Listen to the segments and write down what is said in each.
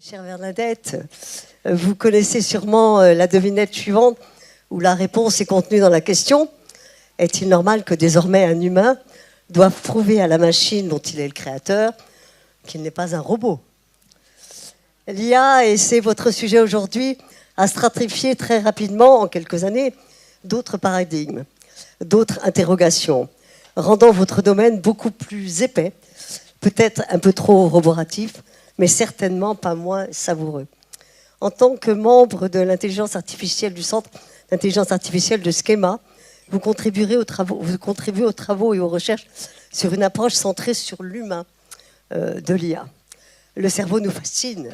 Chère Bernadette, vous connaissez sûrement la devinette suivante où la réponse est contenue dans la question. Est-il normal que désormais un humain doive prouver à la machine dont il est le créateur qu'il n'est pas un robot? L'IA, et c'est votre sujet aujourd'hui, a stratifié très rapidement, en quelques années, d'autres paradigmes, d'autres interrogations, rendant votre domaine beaucoup plus épais, peut-être un peu trop roboratif, mais certainement pas moins savoureux. En tant que membre de l'intelligence artificielle du Centre d'intelligence artificielle de Schema, vous contribuez aux travaux et aux recherches sur une approche centrée sur l'humain de l'IA. Le cerveau nous fascine,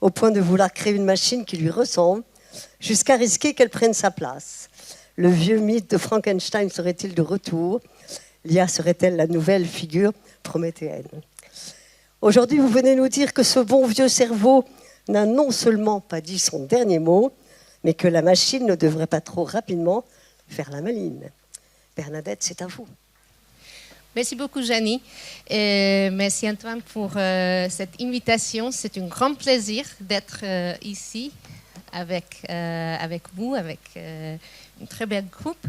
au point de vouloir créer une machine qui lui ressemble, jusqu'à risquer qu'elle prenne sa place. Le vieux mythe de Frankenstein serait-il de retour? L'IA serait-elle la nouvelle figure prométhéenne? Aujourd'hui, vous venez nous dire que ce bon vieux cerveau n'a non seulement pas dit son dernier mot, mais que la machine ne devrait pas trop rapidement faire la maline. Bernadette, c'est à vous. Merci beaucoup, Janie. Et merci, Antoine, pour cette invitation. C'est un grand plaisir d'être ici avec vous, avec une très belle groupe.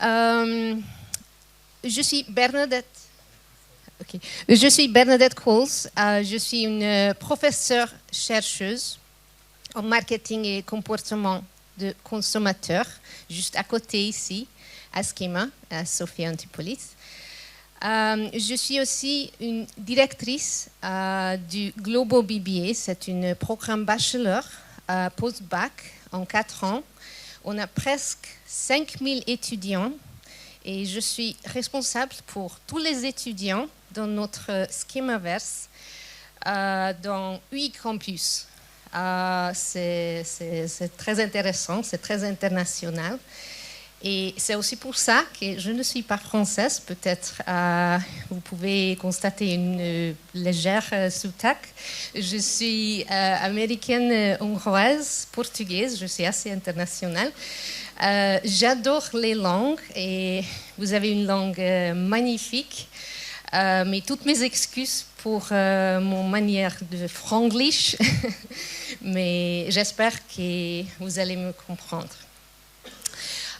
Je suis Bernadette. Okay. Je suis Bernadette Coles. Je suis une professeure chercheuse en marketing et comportement de consommateurs, juste à côté ici, à Schema, à Sophia Antipolis. Je suis aussi une directrice du Global BBA. C'est un programme bachelor post-bac en 4 ans. On a presque 5000 étudiants et je suis responsable pour tous les étudiants dans notre Schemaverse dans 8 campus. C'est très intéressant, c'est très international. Et c'est aussi pour ça que je ne suis pas française. Peut-être vous pouvez constater une légère sous-tac. Je suis américaine, hongroise, portugaise. Je suis assez internationale. J'adore les langues et vous avez une langue magnifique. Mais toutes mes excuses pour mon manière de franglish. Mais j'espère que vous allez me comprendre.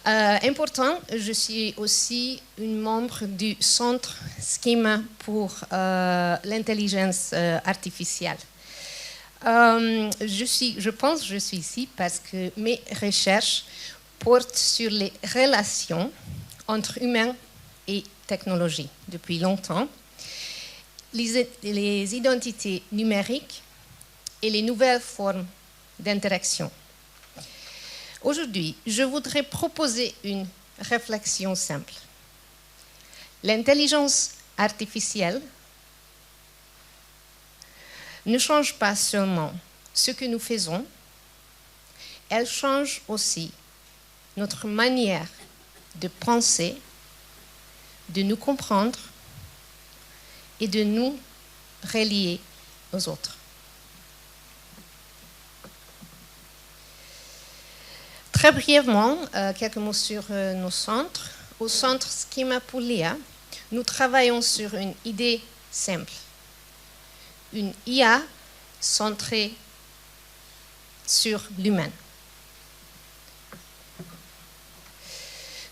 Important, je suis aussi une membre du Centre Schema pour l'intelligence artificielle. Je pense que je suis ici parce que mes recherches portent sur les relations entre humains et technologie depuis longtemps, les identités numériques et les nouvelles formes d'interaction. Aujourd'hui, je voudrais proposer une réflexion simple. L'intelligence artificielle ne change pas seulement ce que nous faisons, elle change aussi notre manière de penser, de nous comprendre et de nous relier aux autres. Très brièvement, quelques mots sur nos centres. Au centre Schema pour l'IA, nous travaillons sur une idée simple. Une IA centrée sur l'humain.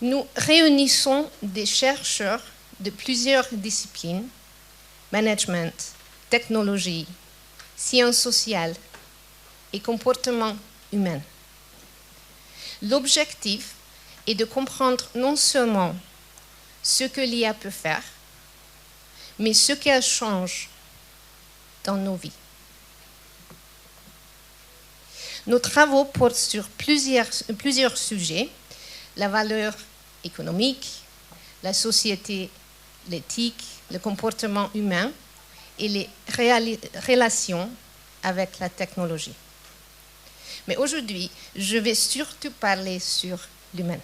Nous réunissons des chercheurs de plusieurs disciplines, management, technologie, sciences sociales et comportement humain. L'objectif est de comprendre non seulement ce que l'IA peut faire, mais ce qu'elle change dans nos vies. Nos travaux portent sur plusieurs sujets, la valeur économique, la société, l'éthique, le comportement humain et les relations avec la technologie. Mais aujourd'hui, je vais surtout parler sur l'humain.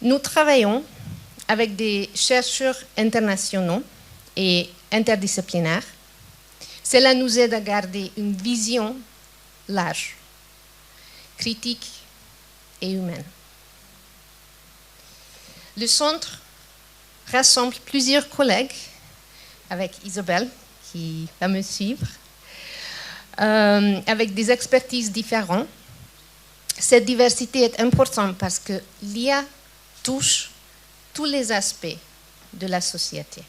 Nous travaillons avec des chercheurs internationaux et interdisciplinaires. Cela nous aide à garder une vision large, critique et humaine. Le centre rassemble plusieurs collègues avec Isabelle, qui va me suivre, avec des expertises différentes. Cette diversité est importante parce que l'IA touche tous les aspects de la société.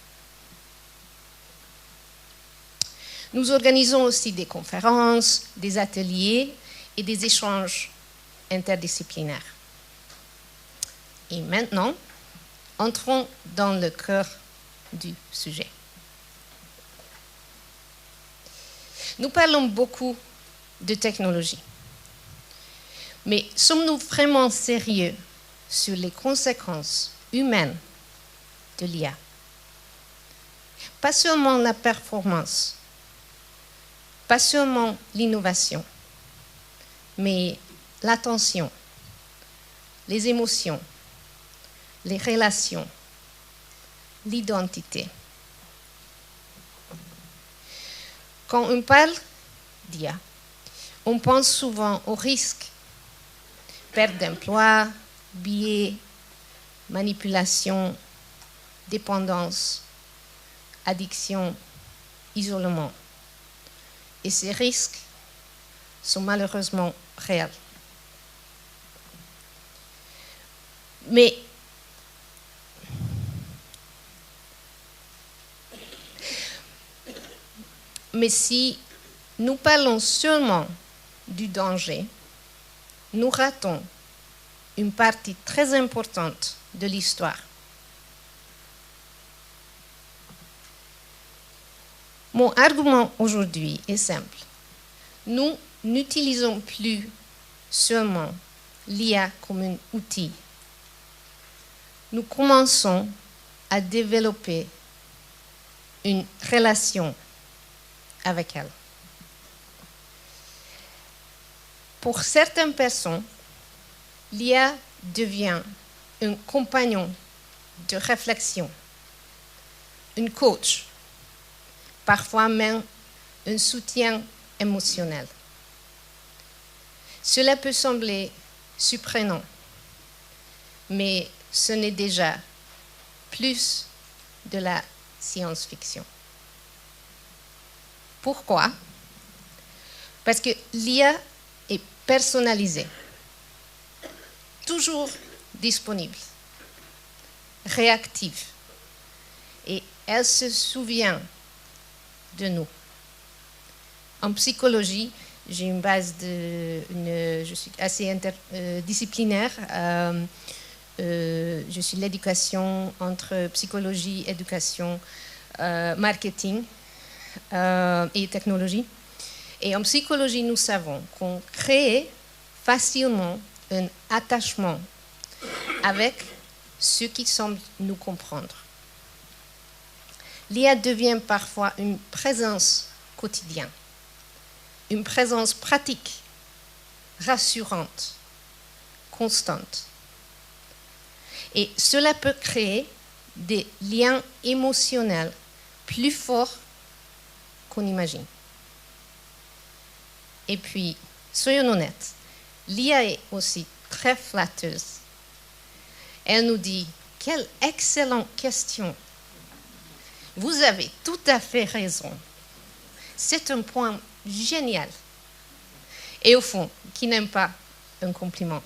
Nous organisons aussi des conférences, des ateliers et des échanges interdisciplinaires. Et maintenant, entrons dans le cœur du sujet. Nous parlons beaucoup de technologie. Mais sommes-nous vraiment sérieux sur les conséquences humaines de l'IA? Pas seulement la performance, pas seulement l'innovation, mais l'attention, les émotions, les relations, l'identité. Quand on parle d'IA, on pense souvent aux risques: perte d'emploi, biais, manipulation, dépendance, addiction, isolement. Et ces risques sont malheureusement réels. Mais si nous parlons seulement du danger, nous ratons une partie très importante de l'histoire. Mon argument aujourd'hui est simple. Nous n'utilisons plus seulement l'IA comme un outil. Nous commençons à développer une relation avec elle. Pour certaines personnes, l'IA devient un compagnon de réflexion, un coach, parfois même un soutien émotionnel. Cela peut sembler surprenant, mais ce n'est déjà plus de la science-fiction. Pourquoi? Parce que l'IA est personnalisée, toujours disponible, réactive, et elle se souvient de nous. En psychologie, j'ai une base je suis assez interdisciplinaire. Je suis l'éducation entre psychologie, éducation, marketing et technologie. Et en psychologie, nous savons qu'on crée facilement un attachement avec ceux qui semblent nous comprendre. L'IA devient parfois une présence quotidienne, une présence pratique, rassurante, constante. Et cela peut créer des liens émotionnels plus forts qu'on imagine. Et puis, soyons honnêtes, l'IA est aussi très flatteuse. Elle nous dit « Quelle excellente question! Vous avez tout à fait raison. C'est un point génial. » Et au fond, qui n'aime pas un compliment?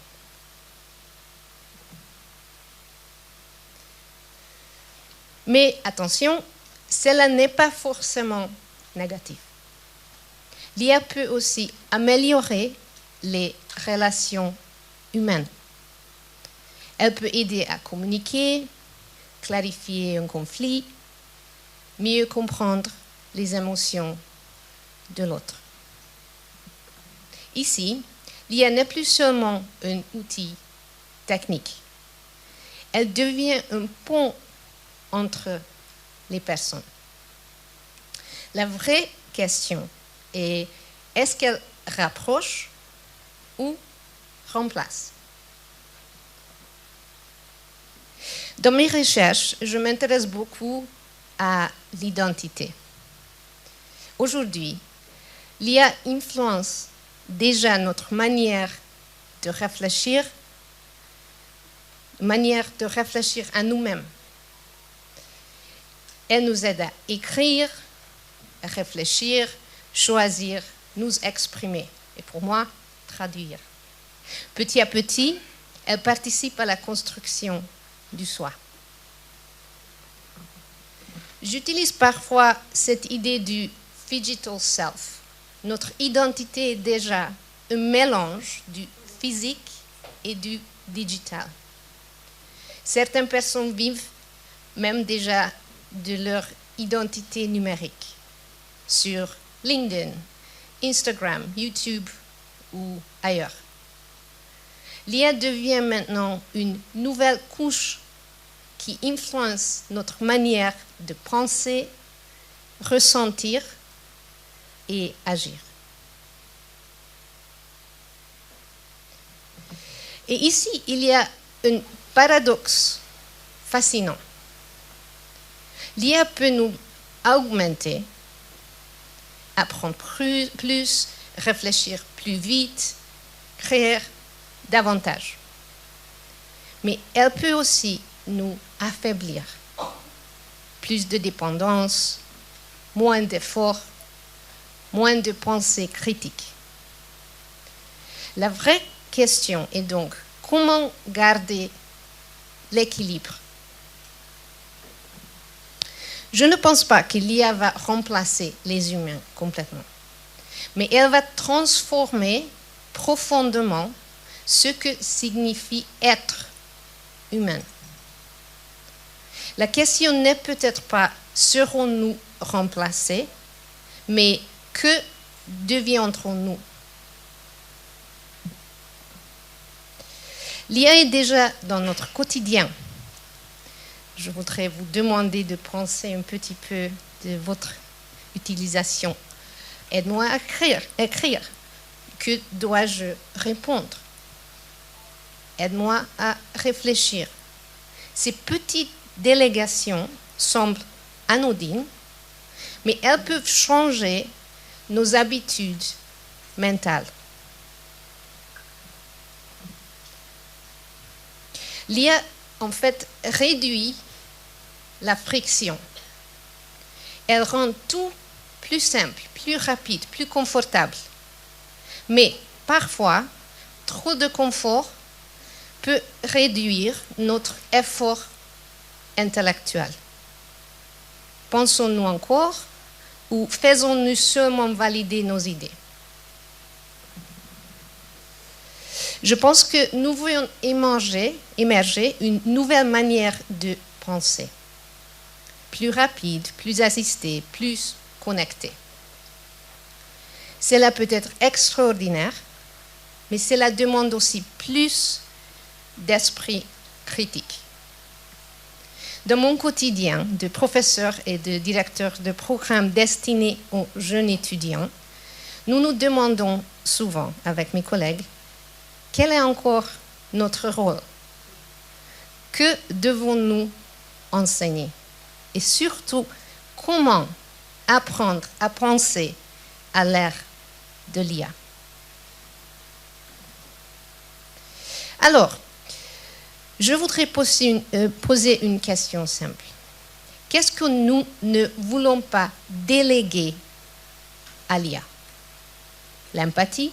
Mais attention, cela n'est pas forcément négatif. L'IA peut aussi améliorer les relations humaines. Elle peut aider à communiquer, clarifier un conflit, mieux comprendre les émotions de l'autre. Ici, l'IA n'est plus seulement un outil technique. Elle devient un pont entre les personnes. La vraie question est, est-ce qu'elle rapproche ou remplace? Dans mes recherches, je m'intéresse beaucoup à l'identité. Aujourd'hui, l'IA influence déjà notre manière de réfléchir à nous-mêmes. Elle nous aide à écrire, réfléchir, choisir, nous exprimer. Et pour moi, traduire. Petit à petit, elle participe à la construction du soi. J'utilise parfois cette idée du digital self. Notre identité est déjà un mélange du physique et du digital. Certaines personnes vivent même déjà de leur identité numérique sur LinkedIn, Instagram, YouTube ou ailleurs. L'IA devient maintenant une nouvelle couche qui influence notre manière de penser, ressentir et agir. Et ici, il y a un paradoxe fascinant. L'IA peut nous augmenter, apprendre plus, réfléchir plus vite, créer davantage. Mais elle peut aussi nous affaiblir. Plus de dépendance, moins d'efforts, moins de pensée critique. La vraie question est donc comment garder l'équilibre. Je ne pense pas que l'IA va remplacer les humains complètement, mais elle va transformer profondément ce que signifie être humain. La question n'est peut-être pas serons-nous remplacés, mais que deviendrons-nous? L'IA est déjà dans notre quotidien. Je voudrais vous demander de penser un petit peu de votre utilisation. Aide-moi à écrire. Que dois-je répondre? Aide-moi à réfléchir. Ces petites délégations semblent anodines, mais elles peuvent changer nos habitudes mentales. L'IA, en fait, réduit la friction. Elle rend tout plus simple, plus rapide, plus confortable. Mais parfois, trop de confort peut réduire notre effort intellectuel. Pensons-nous encore ou faisons-nous seulement valider nos idées? Je pense que nous voyons émerger une nouvelle manière de penser. Plus rapide, plus assistée, plus connectée. Cela peut être extraordinaire, mais cela demande aussi plus d'esprit critique. Dans mon quotidien de professeur et de directeur de programmes destinés aux jeunes étudiants, nous nous demandons souvent avec mes collègues quel est encore notre rôle? Que devons-nous enseigner? Et surtout, comment apprendre à penser à l'ère de l'IA? Alors, je voudrais poser une question simple. Qu'est-ce que nous ne voulons pas déléguer à l'IA? L'empathie,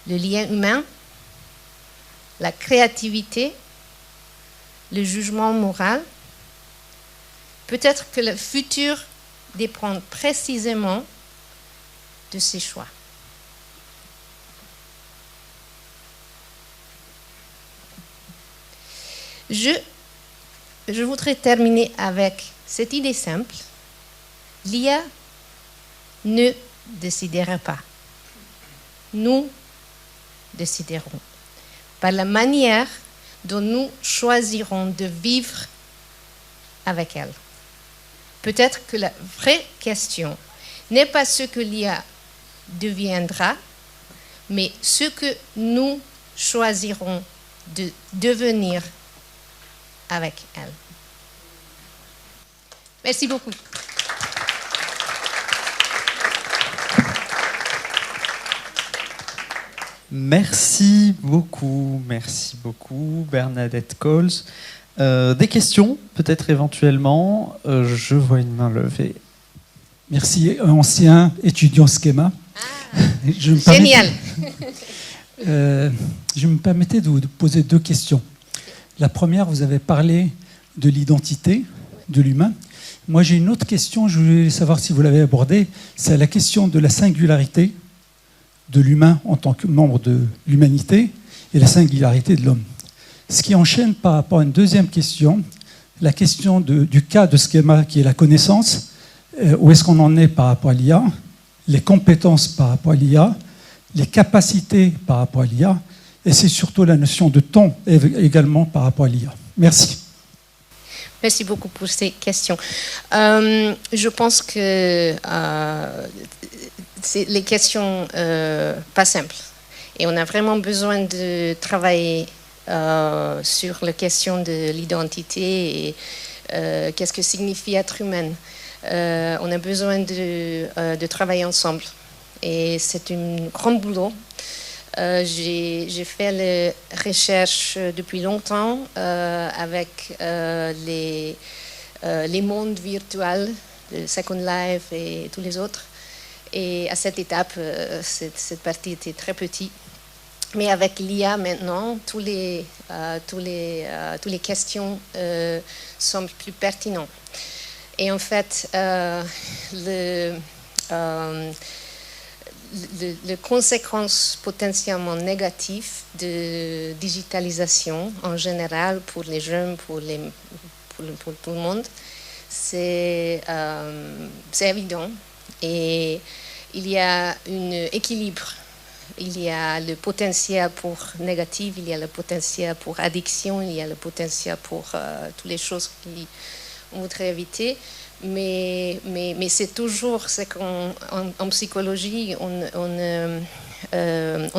le lien humain, la créativité, le jugement moral. Peut-être que le futur dépend précisément de ces choix. Je voudrais terminer avec cette idée simple. L'IA ne décidera pas. Nous déciderons par la manière dont nous choisirons de vivre avec elle. Peut-être que la vraie question n'est pas ce que l'IA deviendra, mais ce que nous choisirons de devenir avec elle. Merci beaucoup. Merci beaucoup Bernadette Coles. Des questions, peut-être éventuellement. Je vois une main levée. Merci, ancien étudiant Schema. Ah, Je génial. Je me permettais de vous poser 2 questions. La première, vous avez parlé de l'identité de l'humain. Moi, j'ai une autre question, je voulais savoir si vous l'avez abordée. C'est la question de la singularité de l'humain en tant que membre de l'humanité et la singularité de l'homme. Ce qui enchaîne par rapport à une deuxième question, la question du cas de Schema, qui est la connaissance. Où est-ce qu'on en est par rapport à l'IA, les compétences par rapport à l'IA, les capacités par rapport à l'IA, et c'est surtout la notion de temps également par rapport à l'IA. Merci. Merci beaucoup pour ces questions. Je pense que c'est les questions pas simples. Et on a vraiment besoin de travailler sur la question de l'identité et qu'est-ce que signifie être humain. On a besoin de travailler ensemble. Et c'est un grand boulot. J'ai fait les recherches depuis longtemps avec les mondes virtuels de Second Life et tous les autres. Et à cette étape, cette partie était très petite. Mais avec l'IA maintenant, toutes les questions semblent plus pertinentes. Et en fait, les conséquences potentiellement négatives de digitalisation en général pour les jeunes, pour tout le monde, c'est évident. Et il y a un équilibre. Il y a le potentiel pour négatif, il y a le potentiel pour addiction, il y a le potentiel pour toutes les choses qu'on voudrait éviter. Mais c'est toujours ce qu'en psychologie, on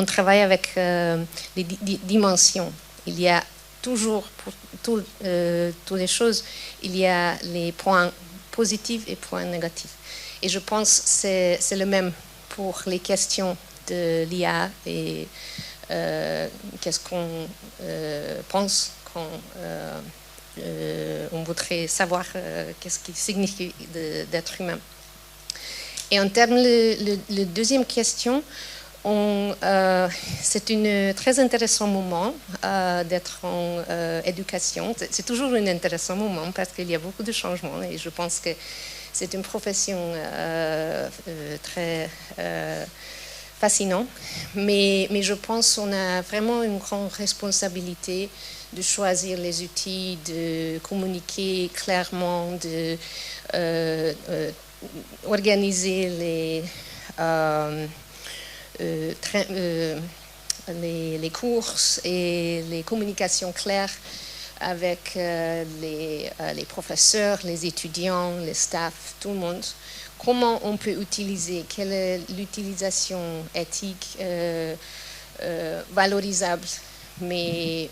travaille avec les dimensions. Il y a toujours, pour toutes les choses, il y a les points positifs et points négatifs. Et je pense que c'est le même pour les questions de l'IA et qu'est-ce qu'on pense quand on voudrait savoir qu'est-ce qui signifie d'être humain. Et en termes de la deuxième question, c'est un très intéressant moment d'être en éducation. C'est toujours un intéressant moment parce qu'il y a beaucoup de changements et je pense que c'est une profession très fascinante. Mais je pense qu'on a vraiment une grande responsabilité de choisir les outils, de communiquer clairement, de organiser les courses et les communications claires avec les professeurs, les étudiants, les staffs, tout le monde. Comment on peut utiliser, quelle est l'utilisation éthique valorisable, mais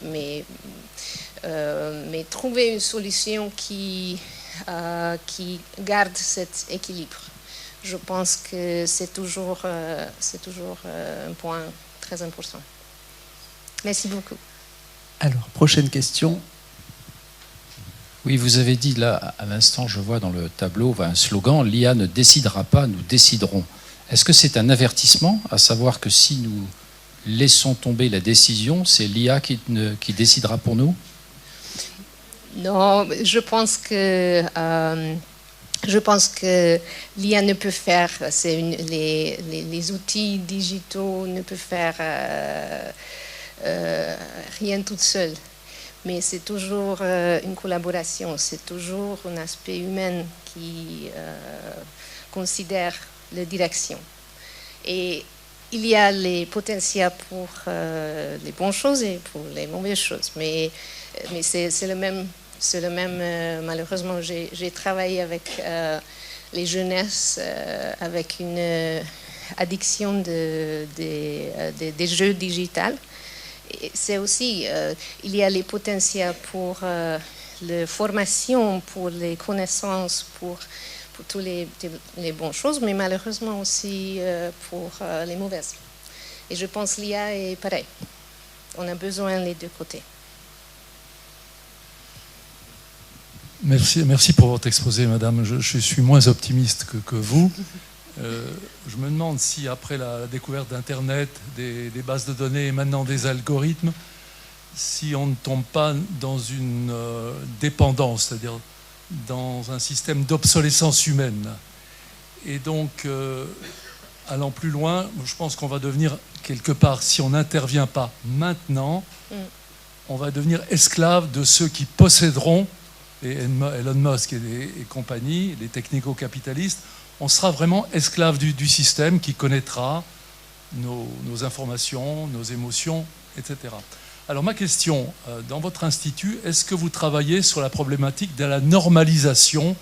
trouver une solution qui garde cet équilibre. Je pense que c'est toujours un point très important. Merci beaucoup. Alors, prochaine question. Oui, vous avez dit là, à l'instant, je vois dans le tableau un slogan, l'IA ne décidera pas, nous déciderons. Est-ce que c'est un avertissement, à savoir que si nous laissons tomber la décision, c'est l'IA qui décidera pour nous? Non, je pense que l'IA ne peut faire, les outils digitaux ne peuvent faire rien toute seule. Mais c'est toujours une collaboration, c'est toujours un aspect humain qui considère la direction. Et il y a les potentiels pour les bonnes choses et pour les mauvaises choses. Mais c'est le même. Malheureusement, j'ai travaillé avec les jeunesses, avec une addiction des jeux digitaux. C'est aussi, il y a les potentiels pour la formation, pour les connaissances, pour toutes les bonnes choses, mais malheureusement aussi pour les mauvaises. Et je pense que l'IA est pareil. On a besoin des deux côtés. Merci pour votre exposé, madame. Je suis moins optimiste que vous. Je me demande si, après la découverte d'Internet, des bases de données et maintenant des algorithmes, si on ne tombe pas dans une dépendance, c'est-à-dire dans un système d'obsolescence humaine. Et donc, allant plus loin, je pense qu'on va devenir, quelque part, si on n'intervient pas maintenant, on va devenir esclave de ceux qui posséderont, et Elon Musk et compagnie, les technico-capitalistes, on sera vraiment esclave du système qui connaîtra nos informations, nos émotions, etc. Alors ma question, dans votre institut, est-ce que vous travaillez sur la problématique de la normalisation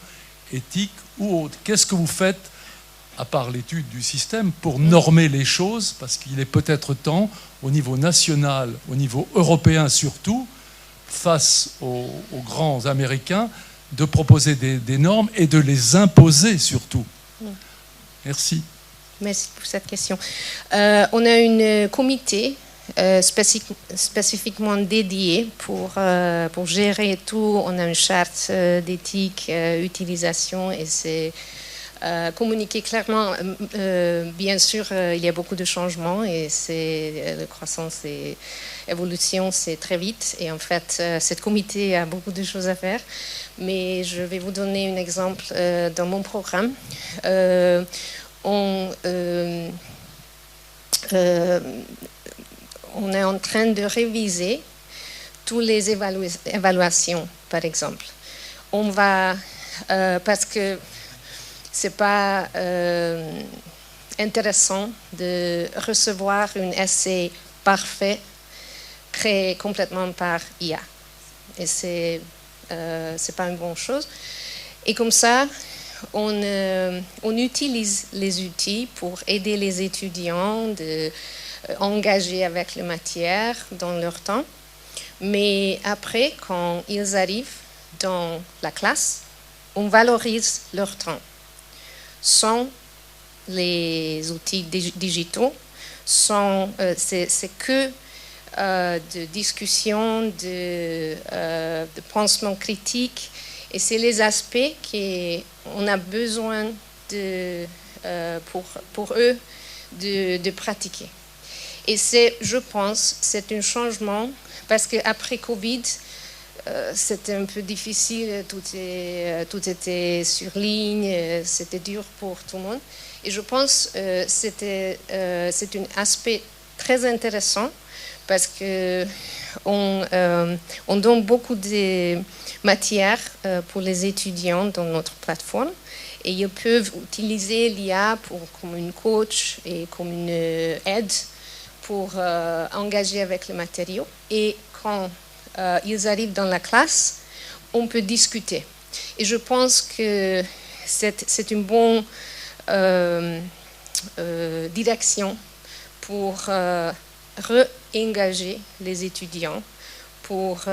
éthique ou autre? Qu'est-ce que vous faites, à part l'étude du système, pour normer les choses? Parce qu'il est peut-être temps, au niveau national, au niveau européen surtout, face aux grands Américains, de proposer des normes et de les imposer surtout. Merci. Merci pour cette question. On a un comité spécifiquement dédié pour gérer tout. On a une charte d'éthique, utilisation, et c'est communiquer clairement. Bien sûr, il y a beaucoup de changements et la croissance et l'évolution, c'est très vite. Et en fait, ce comité a beaucoup de choses à faire. Mais je vais vous donner un exemple dans mon programme. On est en train de réviser toutes les évaluations, par exemple. On va, parce que c'est pas intéressant de recevoir un essai parfait créé complètement par IA. Et c'est pas une bonne chose. Et comme ça, on utilise les outils pour aider les étudiants de engagés avec la matière dans leur temps. Mais après, quand ils arrivent dans la classe, on valorise leur temps. Sans les outils digitaux, c'est que de discussion, de pensement critique. Et c'est les aspects qu'on a besoin pour eux de pratiquer. Et je pense, c'est un changement, parce qu'après Covid, c'était un peu difficile, tout était sur ligne, c'était dur pour tout le monde. Et je pense que c'est un aspect très intéressant, parce qu'on donne beaucoup de matière pour les étudiants dans notre plateforme. Et ils peuvent utiliser l'IA comme une coach et comme une aide pour engager avec le matériau. Et quand ils arrivent dans la classe, on peut discuter. Et je pense que c'est une bonne direction pour re-engager les étudiants, pour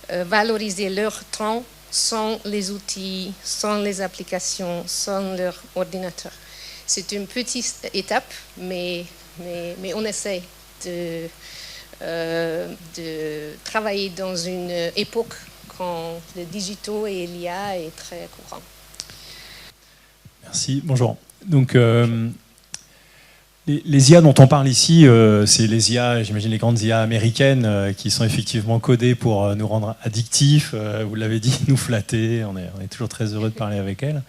valoriser leur temps sans les outils, sans les applications, sans leur ordinateur. C'est une petite étape, mais on essaie de travailler dans une époque quand le digital et l'IA est très courant. Merci, bonjour. Donc, les IA dont on parle ici, c'est les IA, j'imagine les grandes IA américaines qui sont effectivement codées pour nous rendre addictifs, vous l'avez dit, nous flatter, on est toujours très heureux de parler avec elles.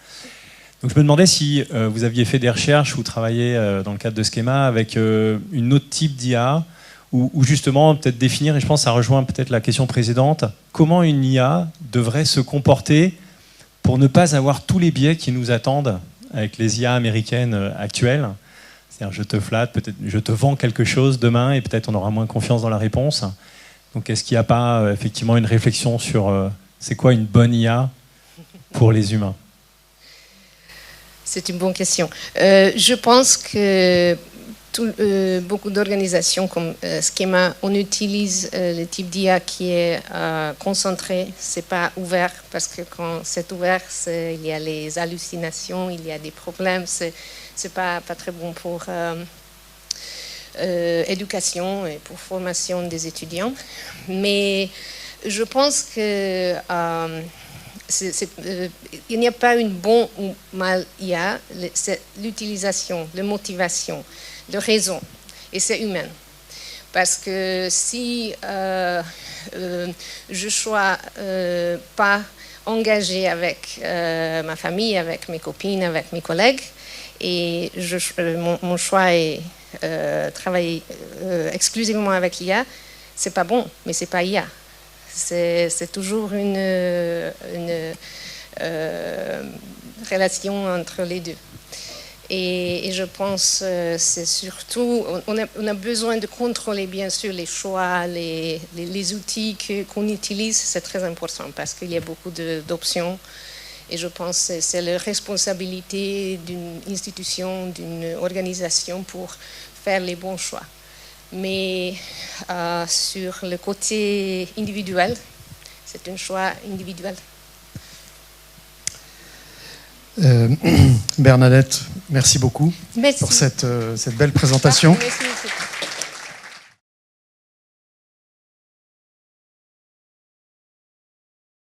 Donc je me demandais si vous aviez fait des recherches ou travaillé dans le cadre de Schema avec une autre type d'IA, ou justement peut-être définir, et je pense que ça rejoint peut-être la question précédente, comment une IA devrait se comporter pour ne pas avoir tous les biais qui nous attendent avec les IA américaines actuelles. C'est-à-dire, je te flatte, peut-être je te vends quelque chose demain et peut-être on aura moins confiance dans la réponse. Donc, est-ce qu'il n'y a pas effectivement une réflexion sur c'est quoi une bonne IA pour les humains? C'est une bonne question. Je pense que beaucoup d'organisations comme Schema, on utilise le type d'IA qui est concentré, c'est pas ouvert, parce que quand c'est ouvert, il y a les hallucinations, il y a des problèmes, c'est pas très bon pour éducation et pour formation des étudiants. Mais je pense que il n'y a pas une bonne ou mal IA, c'est l'utilisation, la motivation, la raison, et c'est humain. Parce que si je ne suis pas engagée avec ma famille, avec mes copines, avec mes collègues, et mon choix est travailler exclusivement avec l'IA, c'est pas bon, mais c'est pas IA. C'est toujours une relation entre les deux. Et je pense c'est surtout, on a besoin de contrôler bien sûr les choix, les outils qu'on utilise, c'est très important parce qu'il y a beaucoup d'options. Et je pense que c'est la responsabilité d'une institution, d'une organisation pour faire les bons choix. Mais sur le côté individuel, c'est un choix individuel. Bernadette, merci beaucoup Merci. pour cette belle présentation. Merci.